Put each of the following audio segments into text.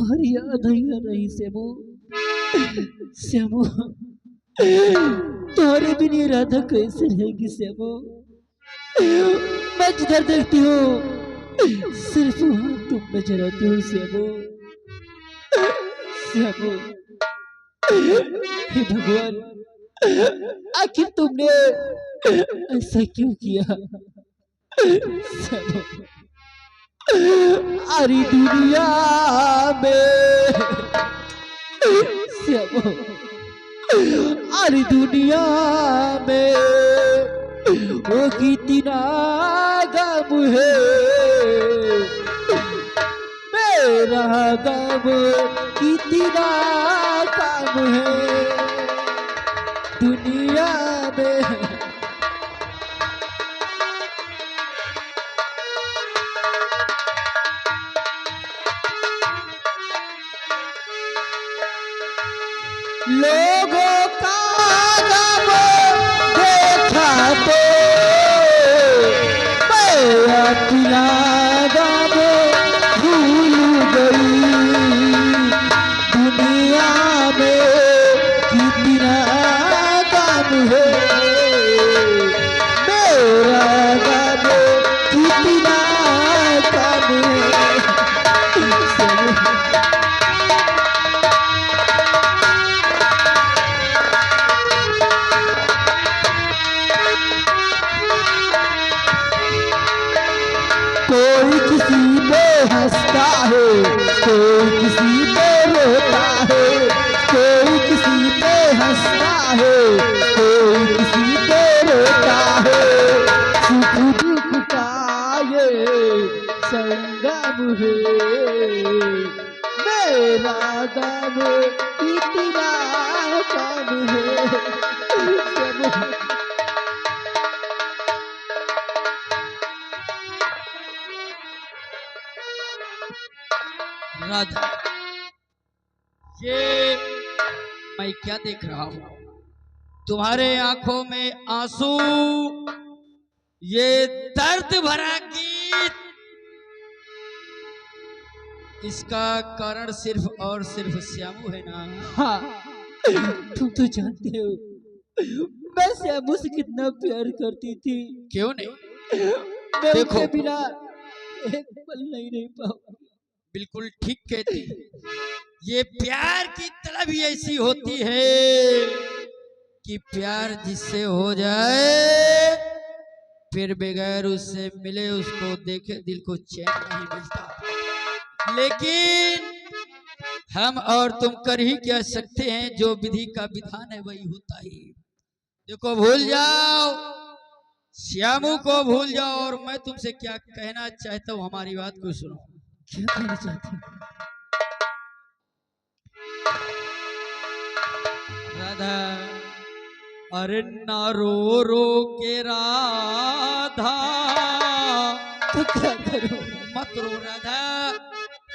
तुम्हारी याद आई या नहीं श्यामू? श्यामू, तुम्हारे बिना ये राधा कैसे रहेगी श्यामू? मैं जिधर देखती हूँ सिर्फ वहां तुम नजर आती हो श्यामू। श्यामू, हे भगवान, आखिर तुमने ऐसा क्यों किया? श्यामू, अरे दुनिया में श्यामू, अरे दुनिया में वो कितना गम है, मेरा गम कितना कम है दुनिया में। लोगों का गम देखा तो मैं अपना गम भूल गई। दुनिया में कितना गम है, मेरा गम कितना कम है। कोई किसी पे हंसता है, कोई किसी पे रोता है, कोई किसी पे हंसता है, कोई किसी पे रोता है। सुख दुख का ये संगम है, मेरा गम इतना कम है। राधा, ये मैं क्या देख रहा हूं? तुम्हारे आंखों में आंसू, ये दर्द भरा गीत, इसका कारण सिर्फ और सिर्फ श्यामू है ना? हाँ, तुम तो जानते हो मैं श्यामू से कितना प्यार करती थी। क्यों नहीं? मैं देखो, उनके बिना एक पल नहीं रह पाऊंगी। बिल्कुल ठीक कहती। ये प्यार की तलब ही ऐसी होती है कि प्यार जिससे हो जाए फिर बगैर उससे मिले, उसको देखे दिल को चैन नहीं मिलता। लेकिन हम और तुम कर ही क्या सकते हैं, जो विधि का विधान है वही होता ही। देखो, भूल जाओ, श्यामू को भूल जाओ, और मैं तुमसे क्या कहना चाहता हूँ, हमारी बात को सुनो। क्या कहना चाहती हो? राधा, अरे ना रो रो के राधा, तो क्या करूं? मत रो राधा।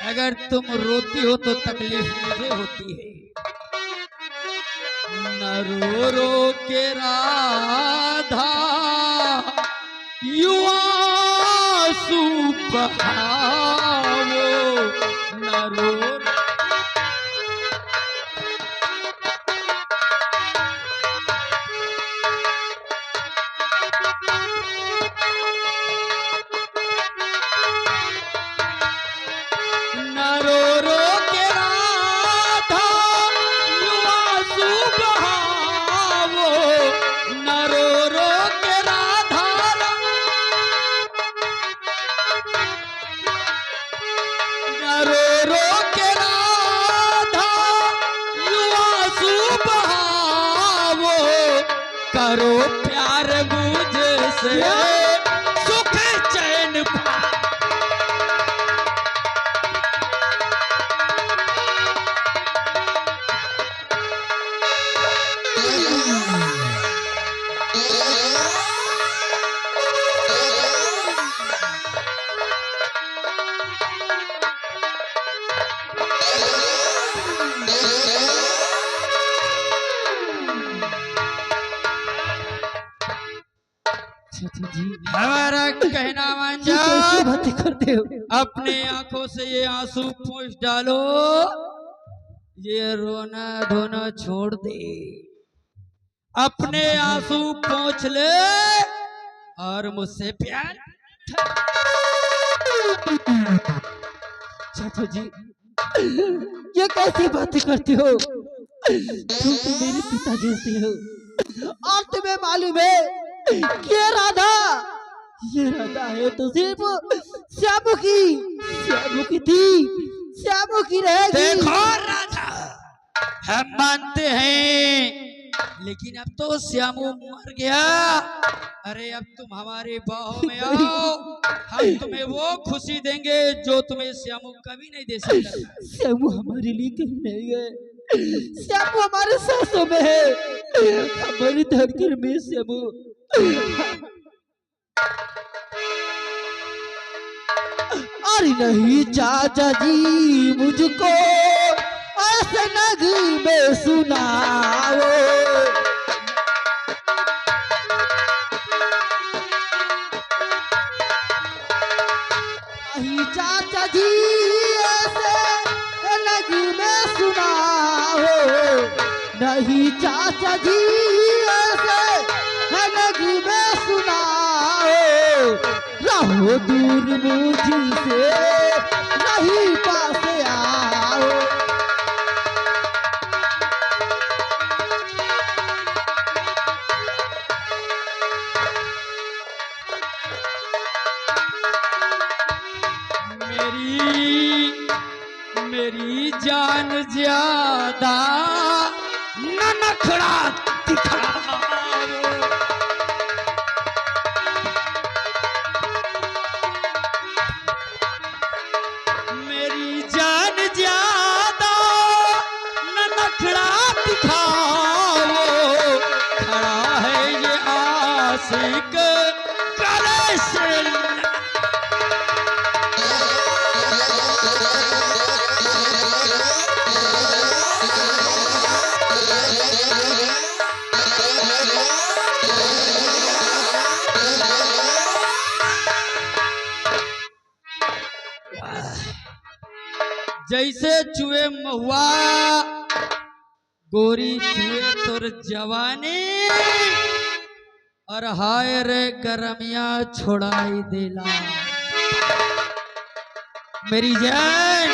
अगर तुम रोती हो तो तकलीफ मुझे होती है। न रो रो के राधा, युवा बहावो, न रो करो प्यार मुझसे, सुख चैन पा। चाचा जी हमारा कहना मान ये कैसी जाओ, बातें करते हो? अपने आंखों से ये आंसू पोंछ डालो, ये रोना धोना छोड़ दे, अपने आंसू पोंछ ले और मुझसे प्यार। चाचा जी ये कैसी बातें करते हो? तुम तो मेरे पिता जैसे हो और तुम्हें मालूम है कि ये राधा है तो सिर्फ श्यामू की थी, श्यामू की रहेगी। देखो राधा, हम मानते हैं, लेकिन अब तो श्यामू मर गया। अरे अब तुम हमारे बाहों में आओ, हम तुम्हें वो खुशी देंगे जो तुम्हें श्यामू कभी नहीं दे सकता। श्यामू हमारे लिए कहीं नहीं है, श्यामू हमारे सांसों में है, हमारी धड़कन में श्यामू। अरे नहीं चाचा जी मुझको ऐसे नगीं में सुनाओ, नहीं चाचा जी ऐसे नगीं में सुनाओ, नहीं चाचा जी ऐसे नगीं में सुनाओ, रहो दूर मुझसे नहीं पास आओ। मेरी जान ज्यादा न नखरा दिखाओ, मेरी जान ज्यादा न नखरा दिखाओ, खड़ा है ये आशिक गले से। जैसे चुए महुआ गोरी चुए तुर जवानी, और हाय रे गरमिया छोड़ाई देला। मेरी जान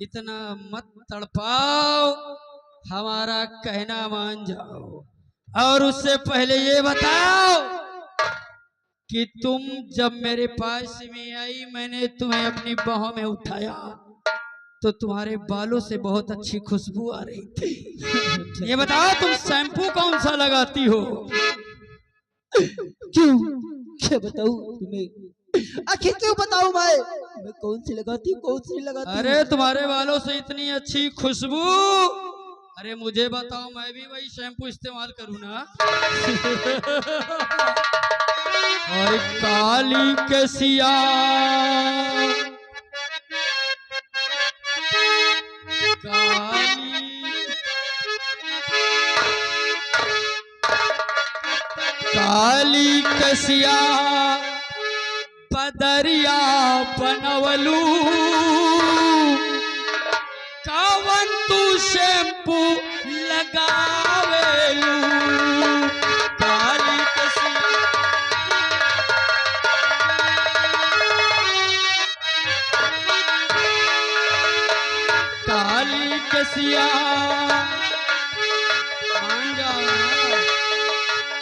इतना मत तड़पाओ, हमारा कहना मान जाओ, और उससे पहले ये बताओ कि तुम जब मेरे पास में आई, मैंने तुम्हें अपनी बाहों में उठाया तो तुम्हारे बालों से बहुत अच्छी खुशबू आ रही थी। ये बताओ तुम शैम्पू कौन सा लगाती हो? क्यों क्या बताऊं तुम्हें? आखिर क्यों बताऊं मैं कौन सी लगाती हूँ, कौन सी नहीं लगाती? अरे तुम्हारे बालों से इतनी अच्छी खुशबू, अरे मुझे बताओ, मैं भी वही शैम्पू इस्तेमाल करूँ ना? और काली कसिया काली कसिया पदरिया बनवलू, कावन तू शैम्पू लगावेलू, काली कसिया। काली कसिया मान जाओ,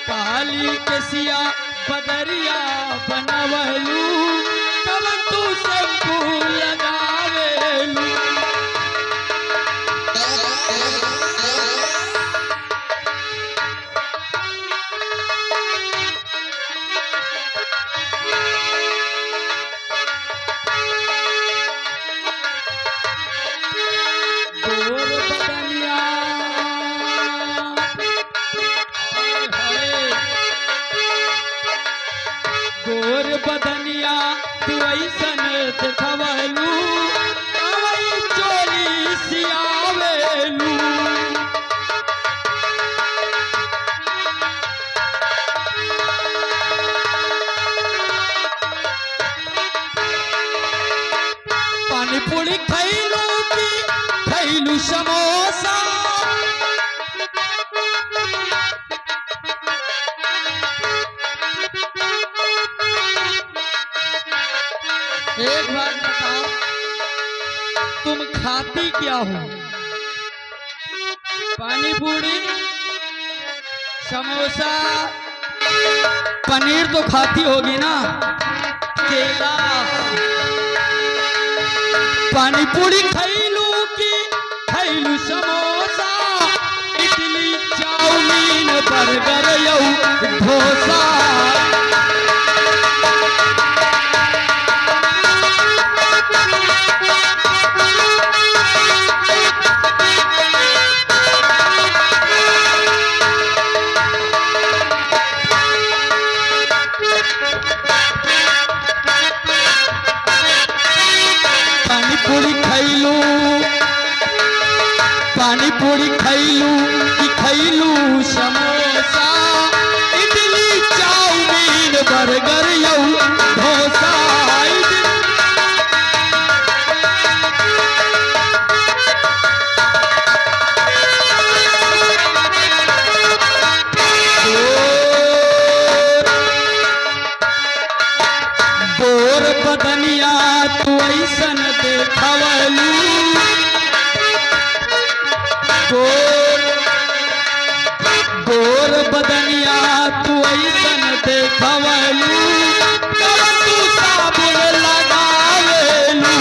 काली कसिया बदरिया बनवलू, कवन तू शैम्पू लगावेलू। गोर बदनिया तू ऐसन देखवलू, कवई चोली सियावेलू, पानी पूरी खैलू की खैलू समोसा। एक बात बताओ, तुम खाती क्या हो? पानी पूरी, समोसा, पनीर तो खाती होगी ना, केला। पानी पूरी खैलू की खैलू समोसा, इडली चाउमीन बर्गर यऊ डोसा। पानी पूरी खैलू कि खैलू समोसा, इडली चाउमीन बर्गर यऊ डोसा। गोर बदनिया तू ऐसन देखवलू, गोर बदनिया तू ऐसन देखवलू, तू साबुन लगावेलू।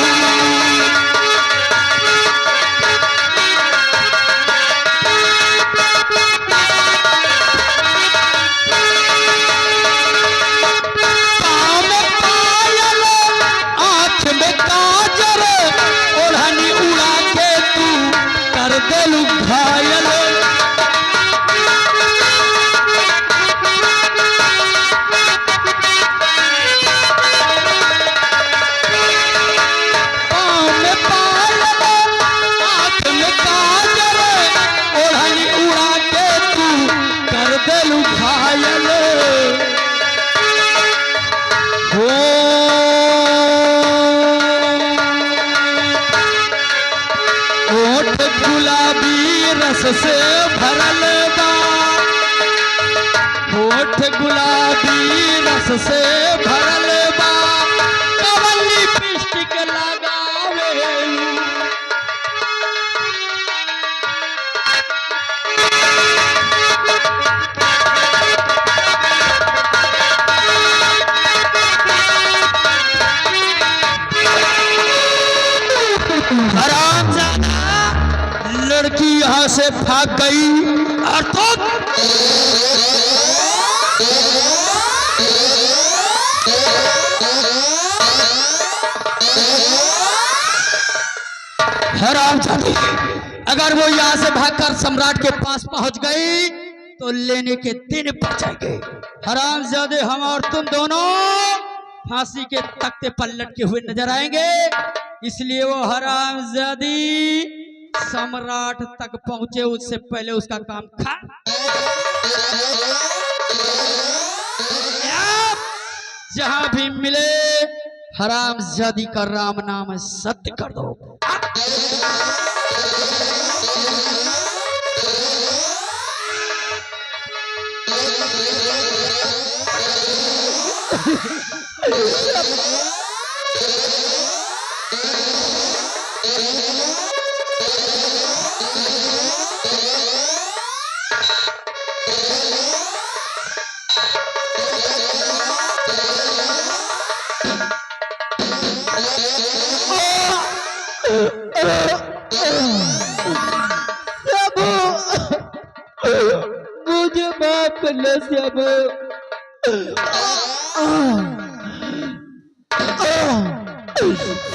पाँव में पायल, आँख में काजल, ओढ़नी उड़ा के तू कर देलू घायल। होठ गुलाबी रस से भरल बा, होठ गुलाबी रस से भरल बा, कवन लिपस्टिक लगावेलू। हरामजादा, लड़की यहाँ से भाग गई और तो हरामजादी, अगर वो यहाँ से भागकर सम्राट के पास पहुंच गई तो लेने के दिन बचेंगे। हरामजादे, हम और तुम दोनों फांसी के तख्ते पर लटके हुए नजर आएंगे, इसलिए वो हरामजादी सम्राट तक पहुंचे उससे पहले उसका काम खा। जहां भी मिले हरामजादी का राम नाम सत्य कर दो। मुझे माफ करना सबू,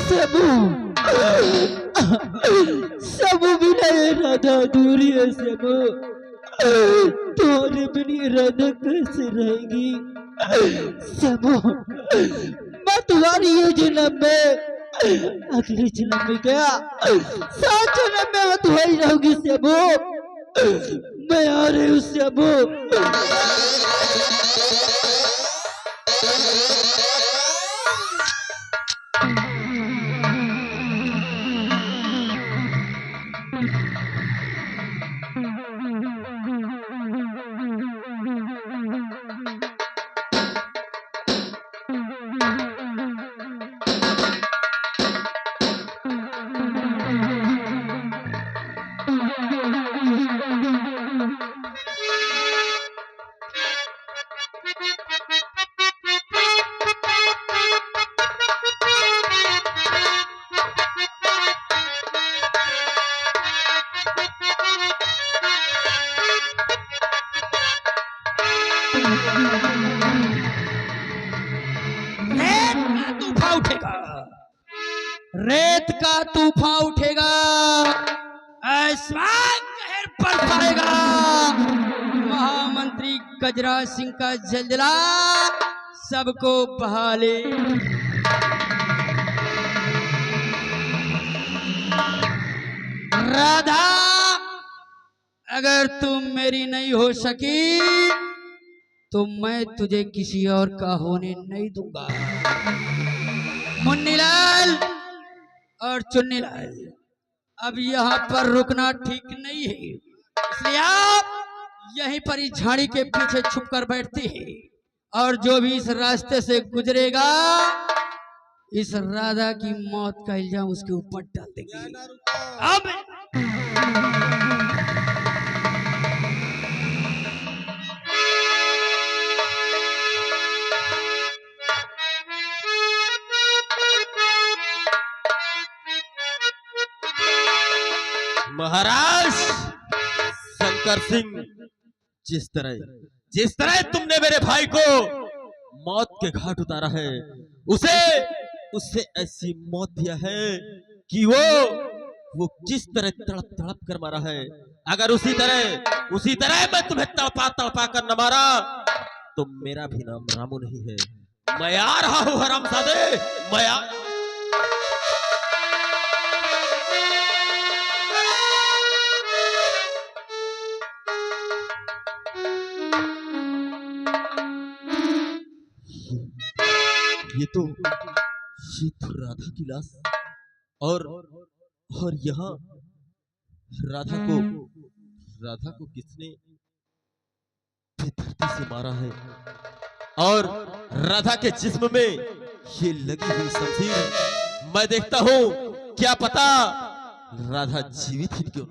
सबू सबू बिना राधा दूरी है सबू, तुम्हारे बिना राधा कैसे रहेगी सबू? मैं तुम्हारी ये जन्म में, अगले जन्म में क्या 7 जन्म में मैं तुम्हारी रहूंगी सबू। मैं आ रही हूँ सबू। रेत का तूफान उठेगा, आसमान कहर बरसाएगा, महामंत्री गजराज सिंह का जलजला सबको बहा ले। राधा, अगर तुम मेरी नहीं हो सकी तो मैं तुझे किसी और का होने नहीं दूंगा। मुन्नीलाल और चुन्नीलाल, अब यहाँ पर रुकना ठीक नहीं है, इसलिए आप यहीं पर इस झाड़ी के पीछे छुप कर बैठते हैं और जो भी इस रास्ते से गुजरेगा इस राधा की मौत का इल्जाम उसके ऊपर डाल देंगे। अब महाराज शंकर सिंह, जिस तरह तुमने मेरे भाई को मौत के घाट उतारा है, उसे ऐसी मौत दिया है कि वो जिस तरह तड़प तड़प कर मारा है, अगर उसी तरह मैं तुम्हें तड़पा तड़पा कर न मारा तो मेरा भी नाम रामू नहीं है। मैं आ रहा हूं हरामजादे, मैं आ ये तो राधा की लाश और यहाँ राधा को किसने धरती से मारा है और राधा के जिस्म में ये लगी हुई शमशीर, मैं देखता हूँ क्या पता राधा जीवित ही क्यों।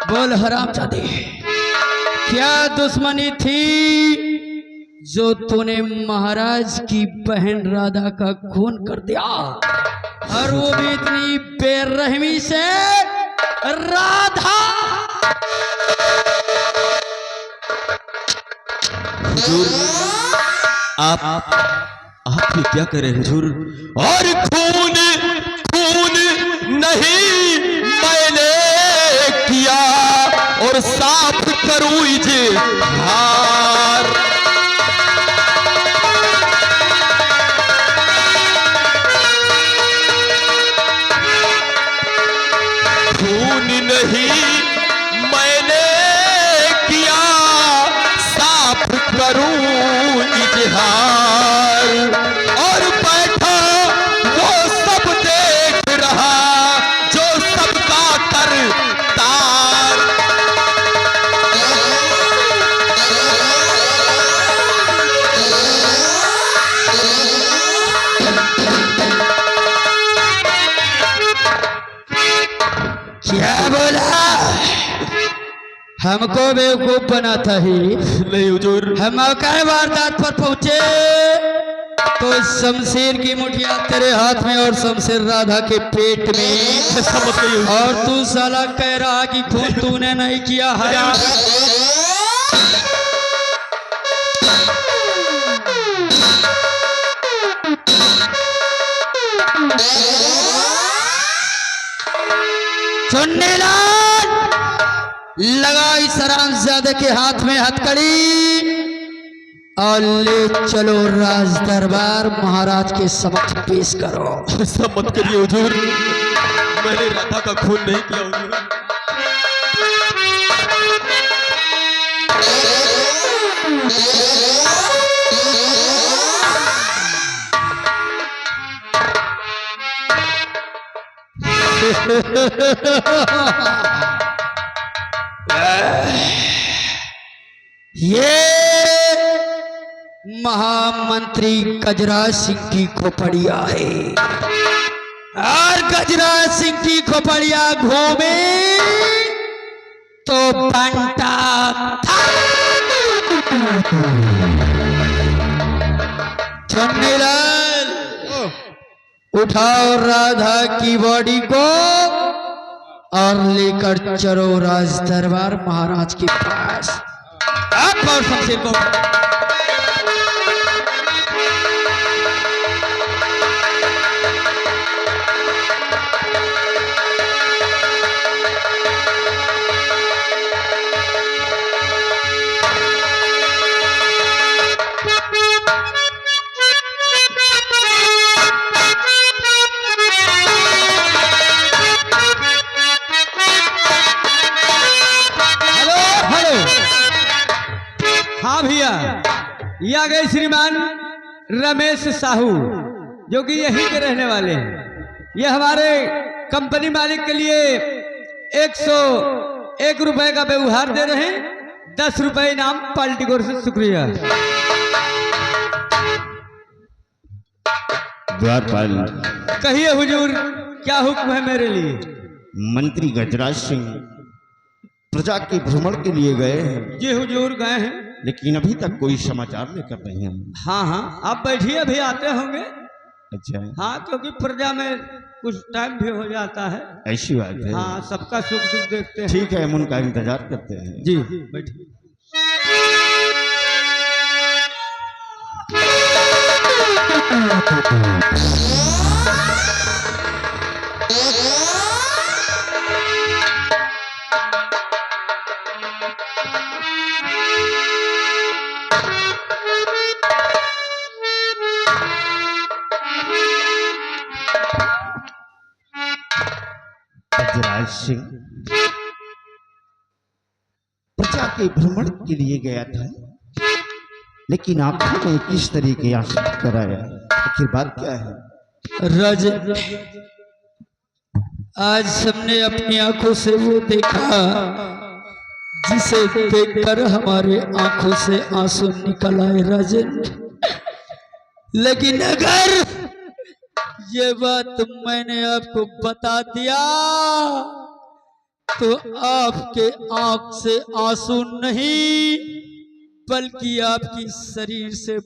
बोल हरामजादे, क्या दुश्मनी थी जो तूने महाराज की बहन राधा का खून कर दिया, और वो भी इतनी बेरहमी से। राधा, हुजूर, आप ये क्या करे हुजूर? और खून नहीं मैंने किया और साफ करूं इजहार। खून नहीं मैंने किया, साफ करूं इजहार। और बैठा वो सब देख रहा जो सबका करतार। क्या बोला? हमको बेवकूफ बनाता ही? नहीं हुजूर, हम मौका वारदात पर पहुंचे तो शमशेर की मुठिया तेरे हाथ में और शमशेर राधा के पेट में। ऐसा मत करिए हुजूर। और तू साला कह रहा कि खून तूने नहीं किया हराम। चुन्नीलाल लगा इस हरामजादे के हाथ में हथकड़ी और ले चलो राज दरबार महाराज के समक्ष पेश करो। ऐसा मत करिए हुजूर, मैंने राधा का खून नहीं किया हुजूर। ये महामंत्री गजराज सिंह की खोपड़िया है और गजराज सिंह की खोपड़िया घूमे तो बंटा था। चुन्नीलाल उठाओ राधा की बॉडी को और लेकर चलो राज दरबार महाराज के पास। आप और शमशेर को हाँ भैया, ये आ गए श्रीमान रमेश साहू जो कि यहीं के रहने वाले हैं। ये हमारे कंपनी मालिक के लिए 101 रुपए का व्यवहार दे रहे हैं। 10 रुपए इनाम पार्टी की ओर से। शुक्रिया। द्वारपाल, कहिए हुजूर, क्या हुक्म है मेरे लिए? मंत्री गजराज सिंह प्रजा के भ्रमण के लिए गए हैं, जी हुजूर गए हैं। लेकिन अभी तक कोई समाचार नहीं कर रहे हैं। हाँ हाँ, आप बैठिए, अभी आते होंगे। अच्छा, हाँ, क्योंकि प्रजा में कुछ टाइम भी हो जाता है। ऐसी बात है। हाँ, सबका सुख दुख देखते हैं। ठीक है, हम उनका इंतजार करते हैं। जी बैठिए। गजराज सिंह प्रजा के भ्रमण के लिए गया था, लेकिन आपने किस तरीके आश्रित कराया? आखिर बात क्या है? राज, आज सबने अपनी आंखों से वो देखा जिसे देखकर हमारे आंखों से आंसू निकल आए राजन। लेकिन अगर ये बात मैंने आपको बता दिया तो आपके आंख से आंसू नहीं बल्कि आपकी शरीर से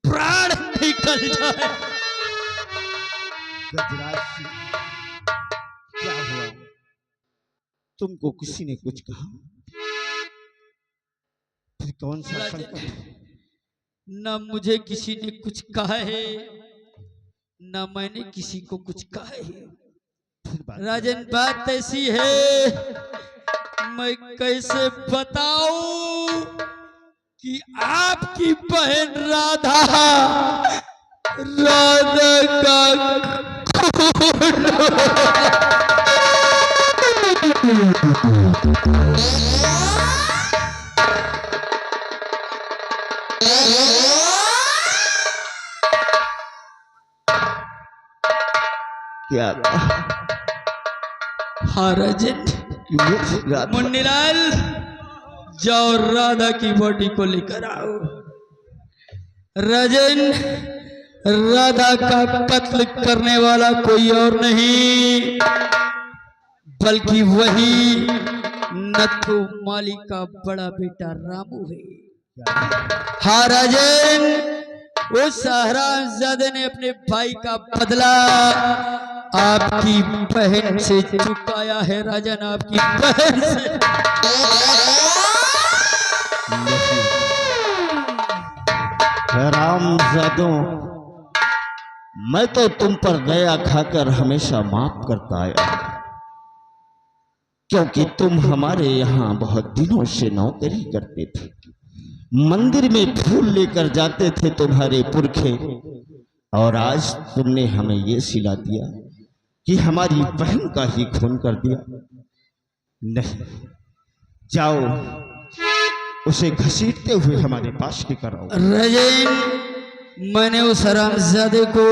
प्राण निकल जाए। गजराज सिंह, क्या हुआ? तुमको किसी ने कुछ कहा? फिर कौन सा संकट? न मुझे किसी ने कुछ कहा है न मैंने किसी को कुछ कहा है। राजन, बात ऐसी है, मैं कैसे बताऊं कि आपकी बहन राधा क्या? हाँ राजन, मुन्नीलाल जाओ राधा की बॉडी को लेकर आओ। राजन, राधा का कत्ल करने वाला कोई और नहीं बल्कि वही नथु माली का बड़ा बेटा रामू है। हाँ राजन, उस हरामजादे ने अपने भाई का बदला आपकी बहन से चुकाया है राजन, आपकी बहन से। हरामजादों, मैं तो तुम पर दया खाकर हमेशा माफ करता आया, क्योंकि तुम हमारे यहाँ बहुत दिनों से नौकरी करते थे। मंदिर में फूल लेकर जाते थे तुम्हारे पुरखे, और आज तुमने हमें ये सिला दिया कि हमारी बहन का ही खून कर दिया। नहीं, जाओ उसे घसीटते हुए हमारे पास लेकर आओ। रजन, मैंने उस हरामजादे को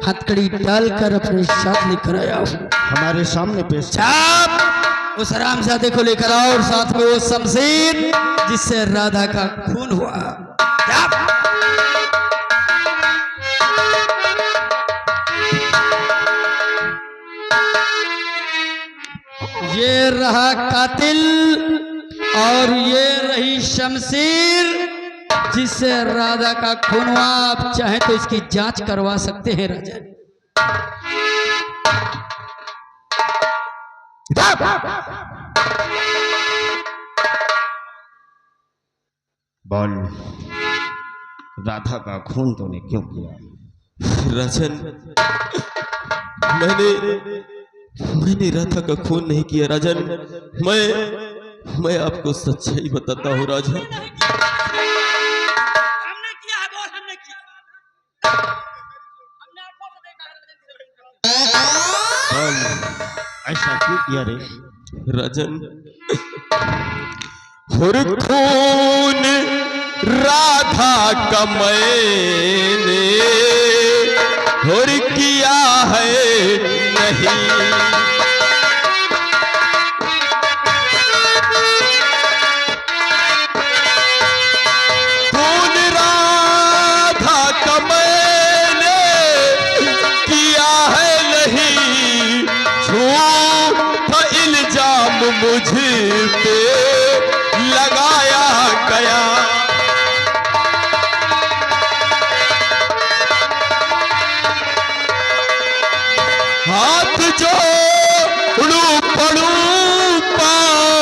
हथकड़ी डालकर अपने साथ लेकर आया हूँ। हमारे सामने पेश। छाप उस हरामजादे को लेकर आओ, और साथ में वो शमशीर जिससे राधा का खून हुआ। ये रहा कातिल और ये रही शमशीर जिससे राधा का खून हुआ। आप चाहे तो इसकी जांच करवा सकते हैं राजन। बोल, राधा का खून तूने क्यों किया? राजन, मैंने राधा का खून नहीं किया राजन। मैं आपको सच्चाई बताता हूँ राजन। हमने किया है, बोल हमने किया। हमने आंखों से देखा है। बोल, ऐसा क्यों किया रे? राजन, और खून राधा का मैंने और किया है नहीं। खून राधा का मैंने किया है नहीं। झूठा इल्जाम मुझ पे लगाया गया। हाथ जोड़ू पड़ू पाओ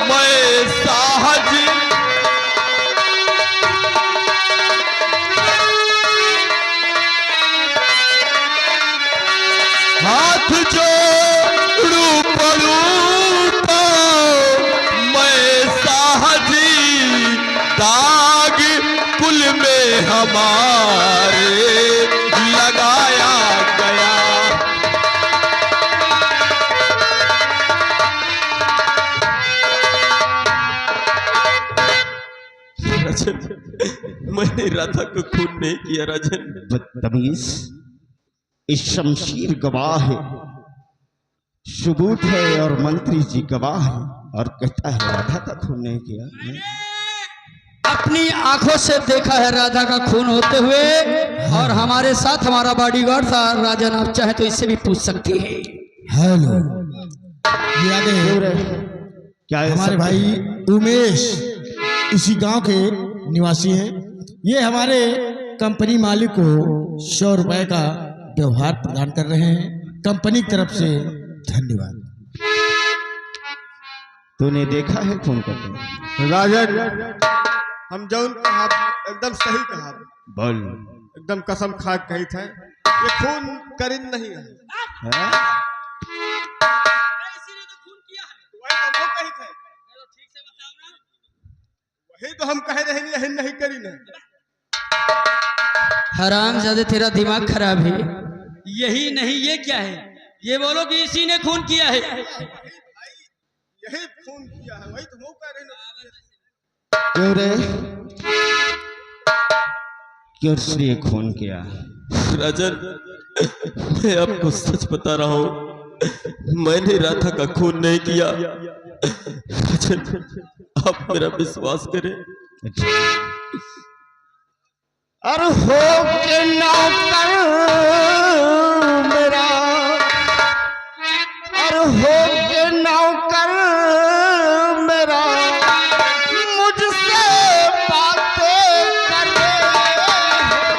मैं साहज। हाथ जोड़ू पड़ू पाओ मैं साहजी। दाग कुल में हमारे लगाया गया। राजन, मैंने राधा को खून नहीं किया राजन। बदतमीज, इस शमशीर गवाह है, सबूत है, और मंत्री जी गवाह है, और कहता है राधा का खून नहीं किया। अपनी आंखों से देखा है राधा का खून होते हुए, और हमारे साथ हमारा बॉडीगार्ड था राजन। आप चाहे तो इससे भी पूछ सकती हैं। हेलो, ये आ गए क्यों रे? क्या है हमारे सब? भाई उमेश इसी गांव के निवासी हैं। ये हमारे कंपनी मालिक को 100 रुपए का व्यवहार प्रदान कर रहे हैं। कंपनी की तरफ से धन्यवाद। तूने देखा है खून करते? राजन, हम जौन कहा एकदम सही कहा। बोल। एकदम कसम खा के कही थे, ये खून करीन नहीं है। है? वही तो वो कही थे। वही तो हम कह रहे हैं, यही नहीं करी नहीं। हरामजादे, तेरा दिमाग खराब है। यही नहीं, ये क्या है? ये बोलो कि इसी ने खून किया है। यही खून किया है, वही तो वो कह रहे हैं। क्यों रे? क्यों इसलिए खून किया? राजन, मैं आपको सच बता रहा हूं, मैंने राधा का खून नहीं किया। राजन, आप मेरा विश्वास करें। अरे हो के नौकर मेरा, अरे हो के नौकर मेरा, मुझसे बातें करे हो।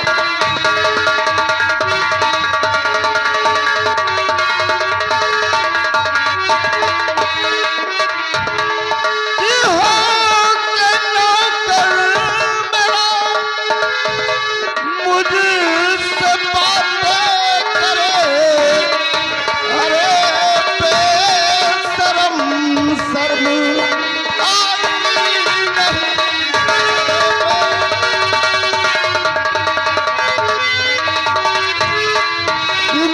शर्म आई नहीं।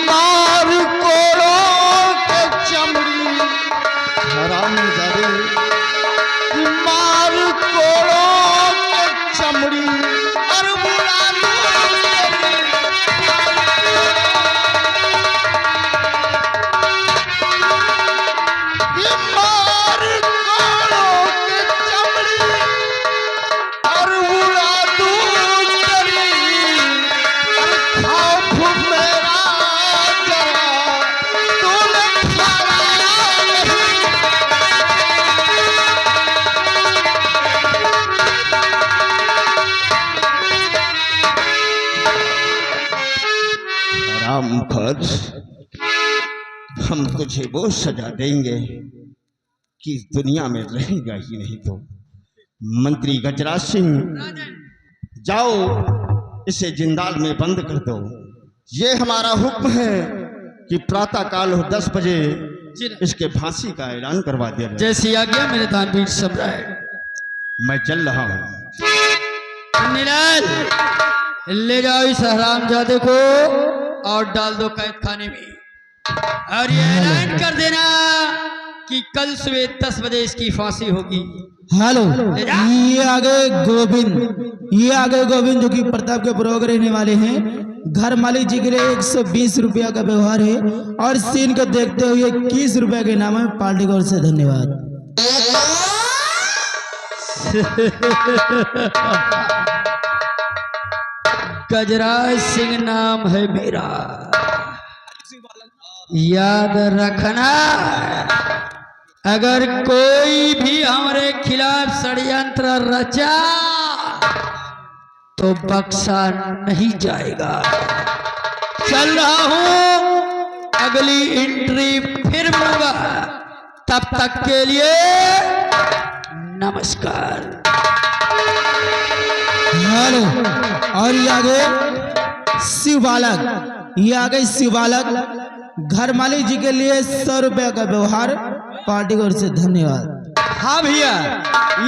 मार कोड़ों के चमड़ी हराम जादे, मार कोड़ों के चमड़ी और बुरा खर्च, हम तुझे वो सजा देंगे कि इस दुनिया में रहेगा ही नहीं। तो मंत्री गजराज सिंह, जाओ इसे जिंदाल में बंद कर दो। ये हमारा हुक्म है कि प्रातः काल 10 बजे इसके फांसी का ऐलान करवा दिया जाए। जैसी आज्ञा मेरे दानवीर सम्राट। मैं चल रहा हूँ। निराल, ले जाओ इस हरामजादे को और डाल दो कैद खाने में, और ये ऐलान कर देना कि कल सुबह 10 बजे इसकी फांसी होगी। हेलो, ये आगे गोविंद जो कि प्रताप के पुरोग रहने वाले हैं। घर मालिक जी के लिए 120 रुपया का व्यवहार है और सीन को देखते हुए 21 रुपया के नाम है। पार्टी की ओर से धन्यवाद। गजराज सिंह नाम है मेरा, याद रखना। अगर कोई भी हमारे खिलाफ षड्यंत्र रचा तो बख्शा नहीं जाएगा। चल रहा हूं, अगली एंट्री फिर मिलूंगा। तब तक के लिए नमस्कार। हेलो, और ये आगे शिव बालक, घर मालिक जी के लिए 100 रुपया का व्यवहार। पार्टी की ओर से धन्यवाद। हाँ भैया।